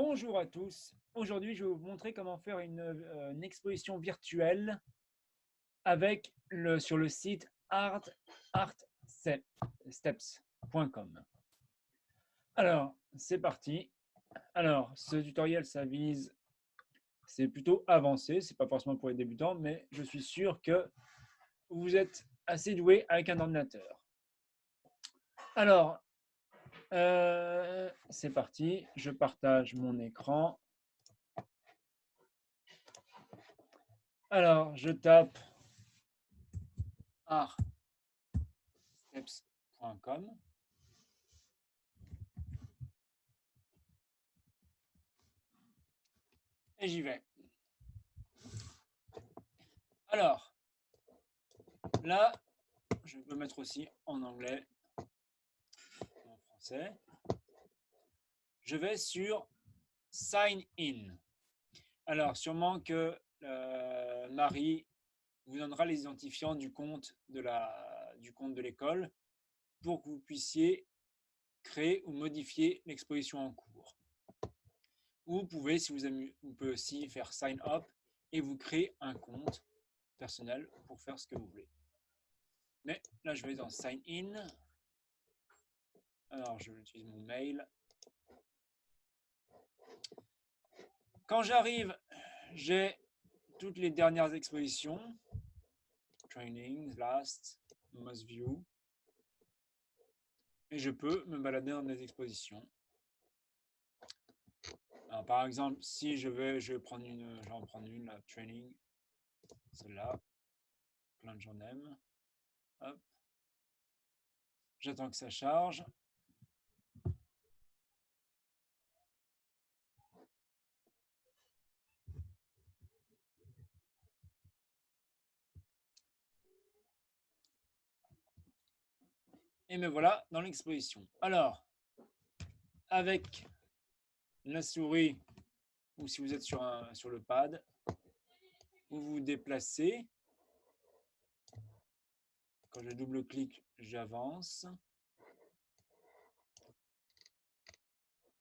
Bonjour à tous. Aujourd'hui, je vais vous montrer comment faire une exposition virtuelle avec sur le site artsteps.com. Alors, c'est parti. Alors, ce tutoriel, c'est plutôt avancé. C'est pas forcément pour les débutants, mais je suis sûr que vous êtes assez doué avec un ordinateur. Alors, c'est parti. Je partage mon écran. Alors, je tape artsteps.com. Et j'y vais. Alors, là, je peux mettre aussi en anglais, en français. Je vais sur Sign In. Alors, sûrement que Marie vous donnera les identifiants du compte de l'école pour que vous puissiez créer ou modifier l'exposition en cours. Ou vous pouvez, si vous pouvez aussi faire Sign Up et vous créer un compte personnel pour faire ce que vous voulez. Mais là, je vais dans Sign In. Alors, je vais utiliser mon mail. Quand j'arrive, j'ai toutes les dernières expositions. Training, Last, Must View. Et je peux me balader dans des expositions. Alors, par exemple, si je vais prendre je vais en prendre une, la Training. Celle-là. Plein de gens aiment. Hop. J'attends que ça charge. Et me voilà dans l'exposition. Alors, avec la souris, ou si vous êtes sur le pad, vous vous déplacez. Quand je double-clique, j'avance.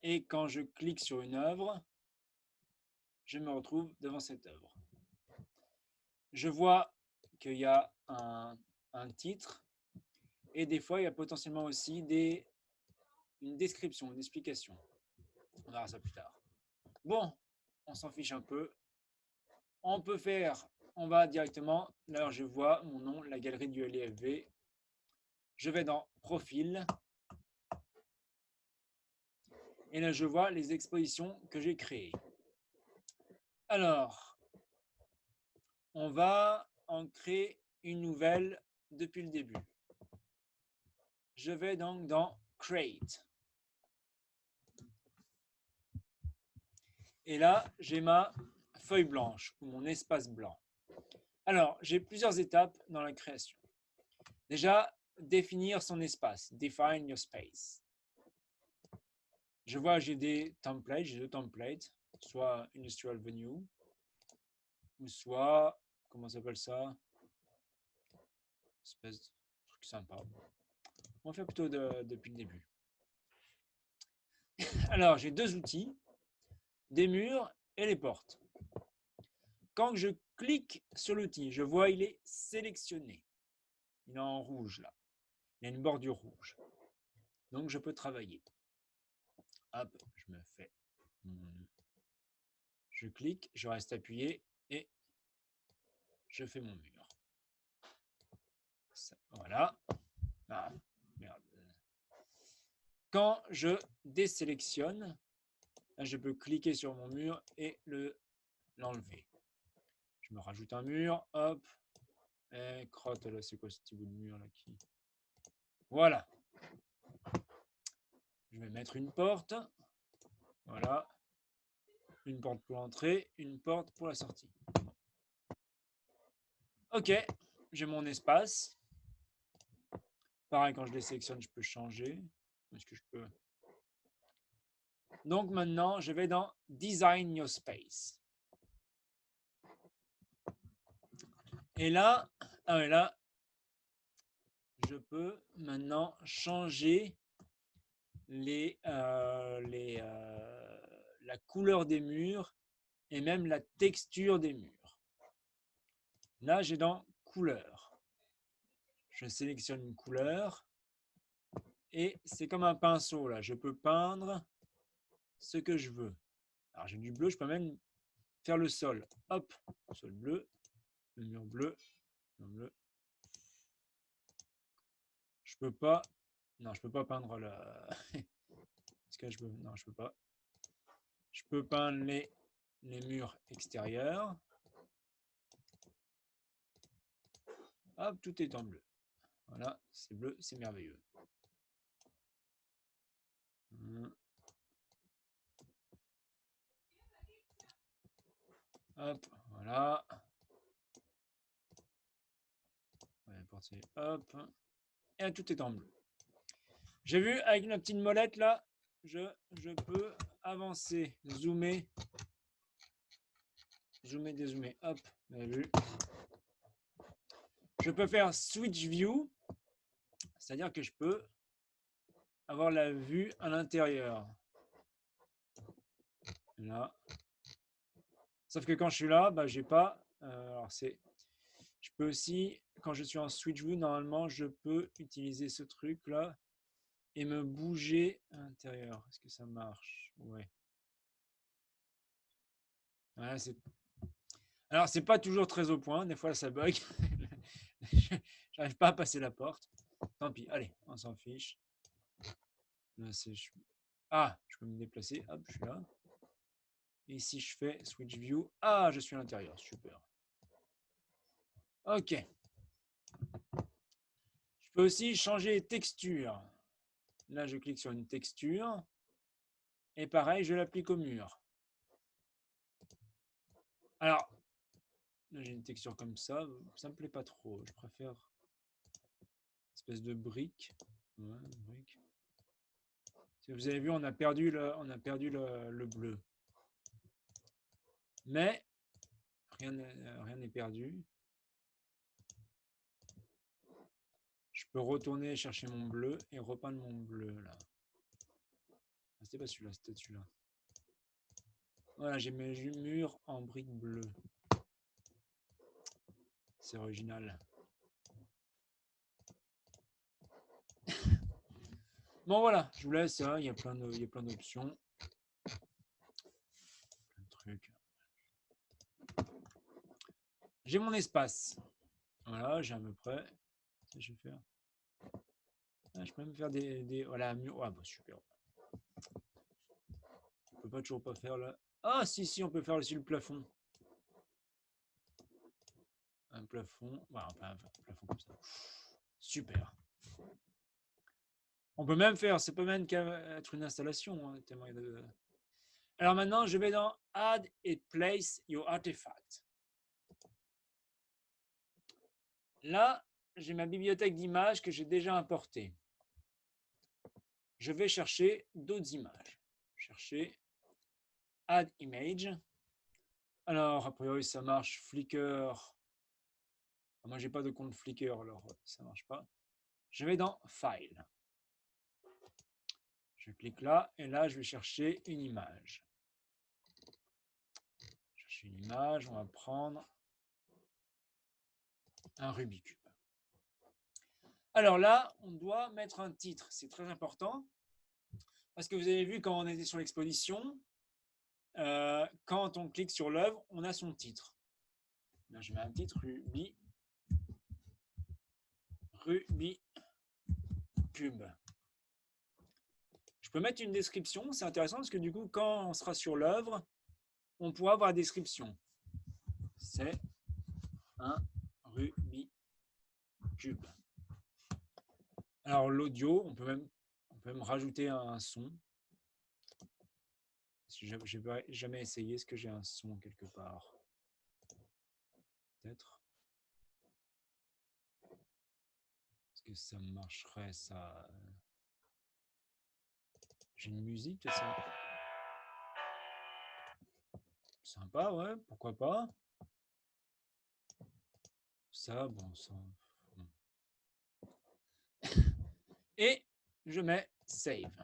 Et quand je clique sur une œuvre, je me retrouve devant cette œuvre. Je vois qu'il y a un titre et des fois, il y a potentiellement aussi une description, une explication. On verra ça plus tard. Bon, on s'en fiche un peu. On va directement, là je vois mon nom, la galerie du LIFV. Je vais dans Profil. Et là, je vois les expositions que j'ai créées. Alors, on va en créer une nouvelle depuis le début. Je vais donc dans Create. Et là, j'ai ma feuille blanche ou mon espace blanc. Alors, j'ai plusieurs étapes dans la création. Déjà, définir son espace. Define your space. Je vois, j'ai des templates, j'ai deux templates, soit Industrial Venue, ou soit, comment s'appelle ça? Espèce de truc sympa. On va faire plutôt depuis le début. Alors, j'ai deux outils, des murs et les portes. Quand je clique sur l'outil, je vois il est sélectionné. Il est en rouge là. Il y a une bordure rouge. Donc, je peux travailler. Hop, je me fais. Je clique, je reste appuyé et je fais mon mur. Ça, voilà. Ah, merde. Quand je désélectionne, je peux cliquer sur mon mur et l'enlever. Je me rajoute un mur, hop, et crotte, là, c'est quoi ce petit bout de mur là qui... Voilà. Je vais mettre une porte. Voilà. Une porte pour l'entrée, une porte pour la sortie. Ok, j'ai mon espace. Pareil, quand je les sélectionne, je peux changer. Est-ce que je peux... Donc maintenant, je vais dans Design Your Space. Et là, je peux la la couleur des murs et même la texture des murs. Là, j'ai dans couleur. Je sélectionne une couleur et c'est comme un pinceau là. Je peux peindre ce que je veux. Alors j'ai du bleu, je peux même faire le sol. Hop, sol bleu, le mur bleu, mur bleu. Je peux pas. Non, je peux pas peindre la. Est-ce que je peux? Non, je peux pas. Je peux peindre les murs extérieurs. Hop, tout est en bleu. Voilà, c'est bleu, c'est merveilleux. Hop, voilà. Hop. Et tout est en bleu. J'ai vu avec une petite molette là, je peux avancer, zoomer, dézoomer. Hop, vous avez vu. Je peux faire switch view, c'est-à-dire que je peux avoir la vue à l'intérieur. Là. Sauf que quand je suis là, bah, j'ai pas. Alors c'est. Je peux aussi, quand je suis en switch view, normalement, je peux utiliser ce truc là et me bouger à l'intérieur. Est-ce que ça marche? Ouais. Ouais, c'est. Alors c'est pas toujours très au point. Des fois ça bug. J'arrive pas à passer la porte. Tant pis. Allez, on s'en fiche. Là, ah, je peux me déplacer. Hop, je suis là. Et si je fais switch view, ah, je suis à l'intérieur. Super. Ok. Je peux aussi changer les textures. Là, je clique sur une texture. Et pareil, je l'applique au mur. Alors, là, j'ai une texture comme ça. Ça me plaît pas trop. Je préfère une espèce de brique. Ouais, brique. Vous avez vu, on a perdu le bleu. Mais rien n'est perdu. Je peux retourner chercher mon bleu et repeindre mon bleu là. Ah, c'était pas celui-là, c'était celui-là. Voilà, j'ai mes murs en briques bleues. C'est original. Bon voilà, je vous laisse, hein, il y a plein d'options. Plein de trucs. J'ai mon espace. Voilà, j'ai à peu près. Je vais faire. Ah, je peux même faire des voilà, murs. Ah bah super. On peut pas toujours pas faire là. Ah si, on peut faire aussi le plafond. Un plafond. Voilà, un plafond comme ça. Super. On peut même faire, ça peut même être une installation. Hein, alors maintenant, je vais dans Add et Place Your Artifact. Là, j'ai ma bibliothèque d'images que j'ai déjà importée. Je vais chercher d'autres images. Chercher Add Image. Alors, a priori, ça marche Flickr. Moi, j'ai pas de compte Flickr, alors ça marche pas. Je vais dans File. Je clique là, et là, je vais chercher une image. Chercher une image, on va prendre un Rubik's Cube. Alors là, on doit mettre un titre. C'est très important. Parce que vous avez vu quand on était sur l'exposition, quand on clique sur l'œuvre, on a son titre. Là, je mets un titre, Rubik's Cube. Je peux mettre une description, c'est intéressant parce que du coup, quand on sera sur l'œuvre, on pourra avoir la description. C'est un Rubik's Cube. Alors l'audio, on peut même rajouter un son. Je n'ai jamais essayé, est-ce que j'ai un son quelque part? Peut-être. Est-ce que ça marcherait ça? J'ai une musique, ça. Sympa, ouais, pourquoi pas. Ça, bon, ça. Et je mets Save.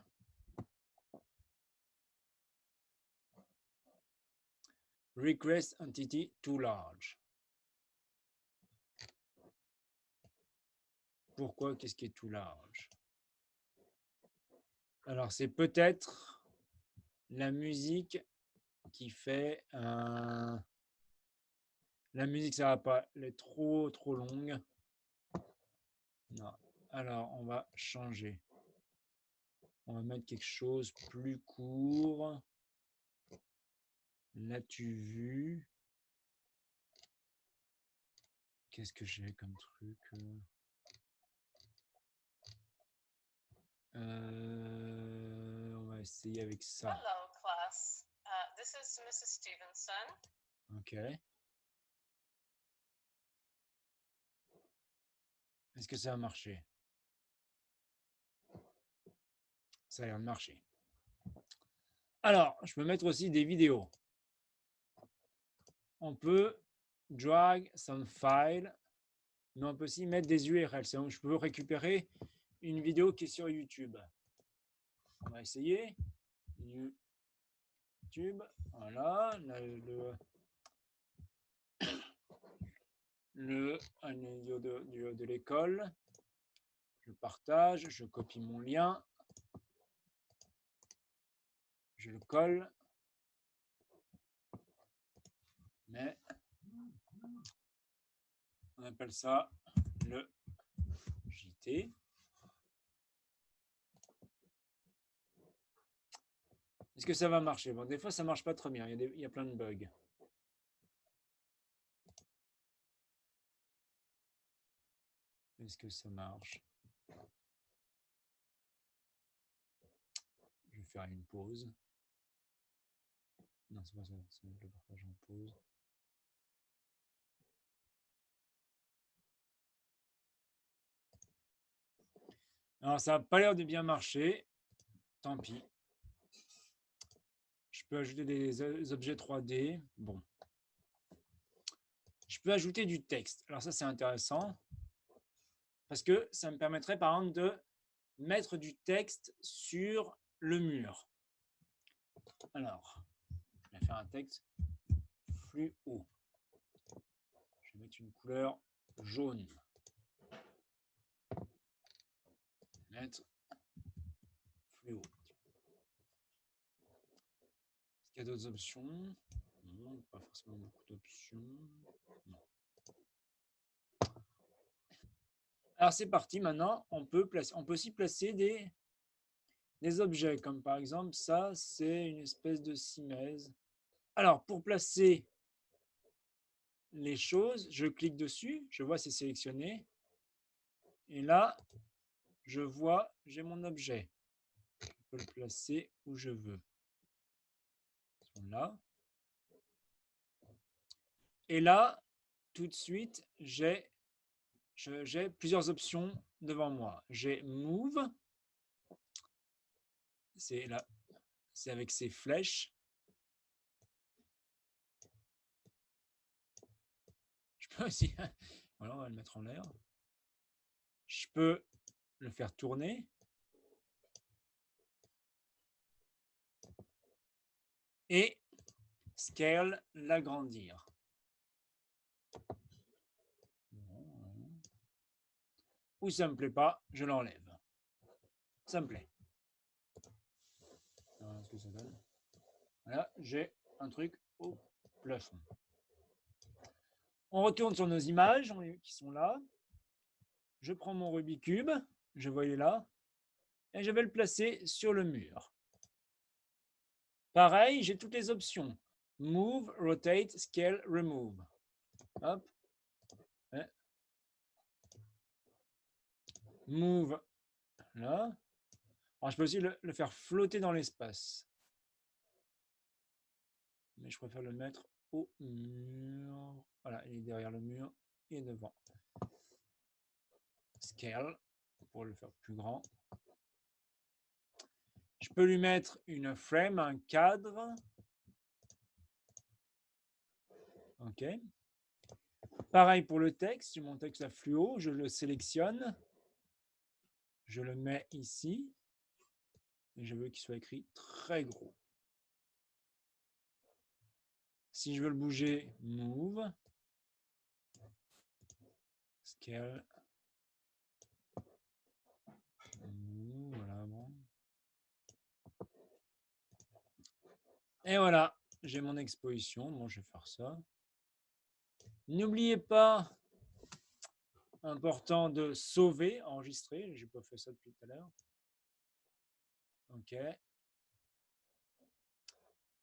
Request entity too large. Pourquoi? Qu'est-ce qui est too large? Alors, c'est peut-être la musique qui fait un... La musique, ça va pas. Elle est trop longue. Non. Alors, on va changer. On va mettre quelque chose plus court. L'as-tu vu? Qu'est-ce que j'ai comme truc? On va essayer avec ça. Hello, class. This is Mrs. Stevenson. Ok. Est-ce que ça va marcher? Ça a l'air de marcher. Alors, je peux mettre aussi des vidéos. On peut drag some file, mais on peut aussi mettre des URL. Donc, je peux récupérer une vidéo qui est sur YouTube. On va essayer. YouTube, voilà. Le vidéo de l'école. Je partage, je copie mon lien. Je le colle. Mais on appelle ça le JT. Est-ce que ça va marcher? Bon, des fois, ça marche pas très bien. Il y a plein de bugs. Est-ce que ça marche? Je vais faire une pause. Non, c'est pas ça. C'est le partage en pause. Alors, ça n'a pas l'air de bien marcher. Tant pis. Je peux ajouter des objets 3D. Bon. Je peux ajouter du texte. Alors ça, c'est intéressant. Parce que ça me permettrait, par exemple, de mettre du texte sur le mur. Alors, je vais faire un texte fluo. Je vais mettre une couleur jaune. Je vais mettre fluo. Est-ce qu'il y a d'autres options? Non, pas forcément beaucoup d'options. Non. Alors c'est parti, maintenant on peut aussi placer des objets, comme par exemple ça, c'est une espèce de simèse. Alors pour placer les choses, je clique dessus, je vois c'est sélectionné, et là, je vois, j'ai mon objet. Je peux le placer où je veux. Là. Et là, tout de suite, j'ai plusieurs options devant moi. J'ai Move, c'est là, c'est avec ces flèches. Je peux aussi, voilà, on va le mettre en l'air. Je peux le faire tourner. Et scale, l'agrandir. Ou ça me plaît pas, je l'enlève. Ça me plaît. Voilà ce que ça donne. Voilà, j'ai un truc au plafond. On retourne sur nos images qui sont là. Je prends mon Rubik's Cube, je vois il est là, et je vais le placer sur le mur. Pareil, j'ai toutes les options. Move, rotate, scale, remove. Hop. Move, là. Alors, je peux aussi le faire flotter dans l'espace. Mais je préfère le mettre au mur. Voilà, il est derrière le mur et devant. Scale, pour le faire plus grand. Je peux lui mettre une frame, un cadre. OK. Pareil pour le texte, j'ai mon texte à fluo, je le sélectionne. Je le mets ici. Et je veux qu'il soit écrit très gros. Si je veux le bouger, move. Scale. Voilà, bon. Et voilà, j'ai mon exposition. Bon, je vais faire ça. N'oubliez pas, important de sauver, enregistrer. Je n'ai pas fait ça depuis tout à l'heure. OK.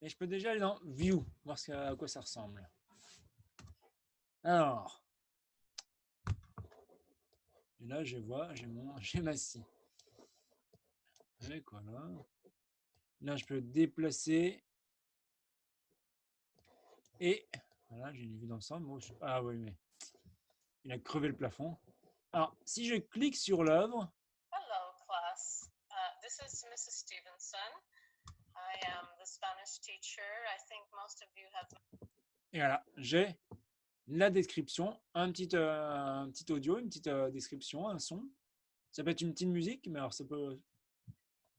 Et je peux déjà aller dans View, voir à quoi ça ressemble. Alors, et là, je vois, j'ai ma scie. Avec voilà. Là, je peux déplacer. Et voilà, j'ai une vue d'ensemble. Ah oui, mais il a crevé le plafond. Alors, si je clique sur l'œuvre. Hello, class. This is Mrs. Stevenson. I am the Spanish teacher. I think most of you have. Et voilà, j'ai la description, un petit audio, une petite description, un son. Ça peut être une petite musique, mais alors ça peut.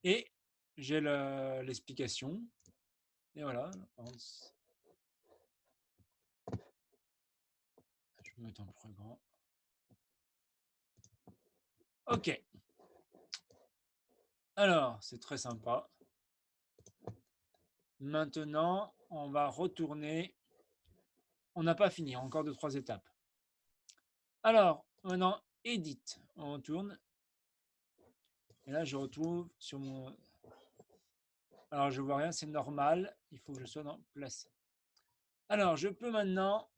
Et j'ai l'explication. Et voilà. Je vais mettre en plus grand. OK. Alors, c'est très sympa. Maintenant, on va retourner. On n'a pas fini, encore 2-3 étapes. Alors, maintenant, Edit. On retourne. Et là, je retrouve sur mon. Alors, je vois rien, c'est normal. Il faut que je sois dans Placer. Alors, je peux maintenant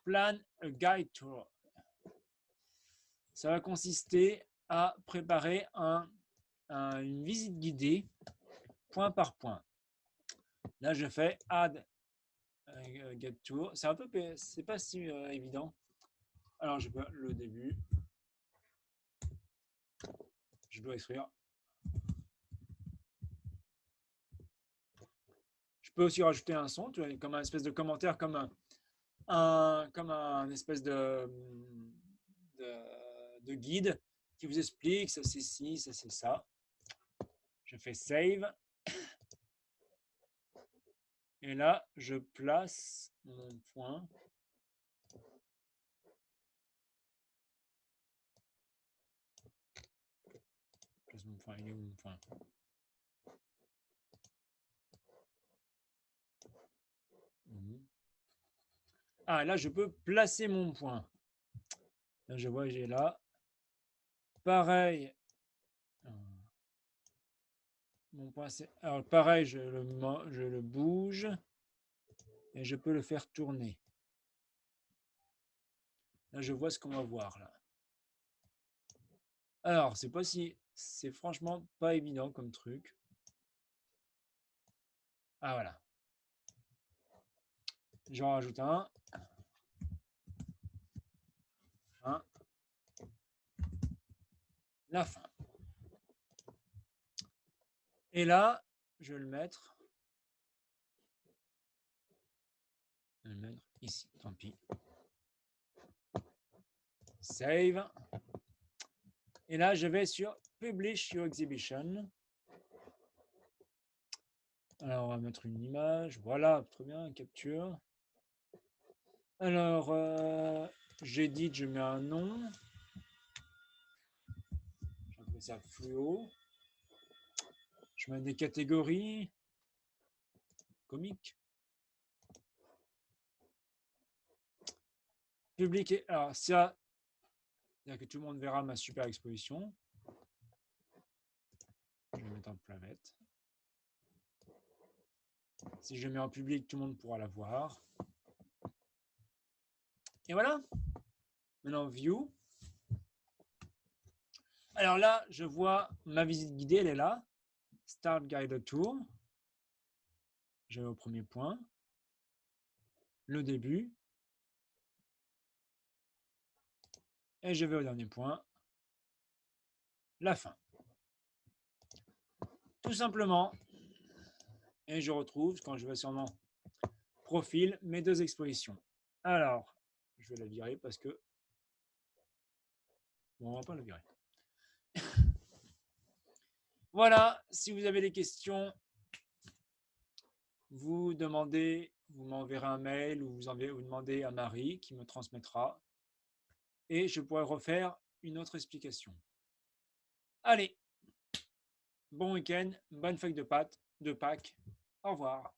Plan a Guide Tour. Ça va consister à préparer une visite guidée point par point. Là, je fais Add Guide Tour. C'est un peu, c'est pas si évident. Alors, je peux le début. Je dois écrire. Je peux aussi rajouter un son, tu vois, comme un espèce de commentaire, comme un espèce de guide qui vous explique ça c'est ci, ça c'est ça. Je fais save. Et là, je place mon point. Je place mon point. Il est où mon point? Ah, là, je peux placer mon point. Là, je vois, j'ai là. Pareil. Mon point, c'est. Alors, pareil, je le bouge. Et je peux le faire tourner. Là, je vois ce qu'on va voir là. Alors, c'est pas si. C'est franchement pas évident comme truc. Ah, voilà. J'en rajoute un. La fin. Et là, je vais le mettre. Je vais le mettre ici, tant pis. Save. Et là, je vais sur Publish Your Exhibition. Alors, on va mettre une image. Voilà, très bien, capture. Alors, j'édite, je mets un nom. Je vais ça fluo. Je mets des catégories. Comique. Public. Alors, ça, c'est-à-dire que tout le monde verra ma super exposition. Je vais mettre en planète. Si je mets en public, tout le monde pourra la voir. Et voilà. Maintenant, View. Alors là, je vois ma visite guidée, elle est là. Start Guided Tour. Je vais au premier point. Le début. Et je vais au dernier point. La fin. Tout simplement. Et je retrouve, quand je vais sur mon profil, mes deux expositions. Alors, je vais la virer parce que... Bon, on va pas la virer. Voilà, si vous avez des questions, vous demandez, vous m'enverrez un mail ou vous demandez à Marie qui me transmettra et je pourrai refaire une autre explication. Allez, bon week-end, bonne fête de Pâques, au revoir.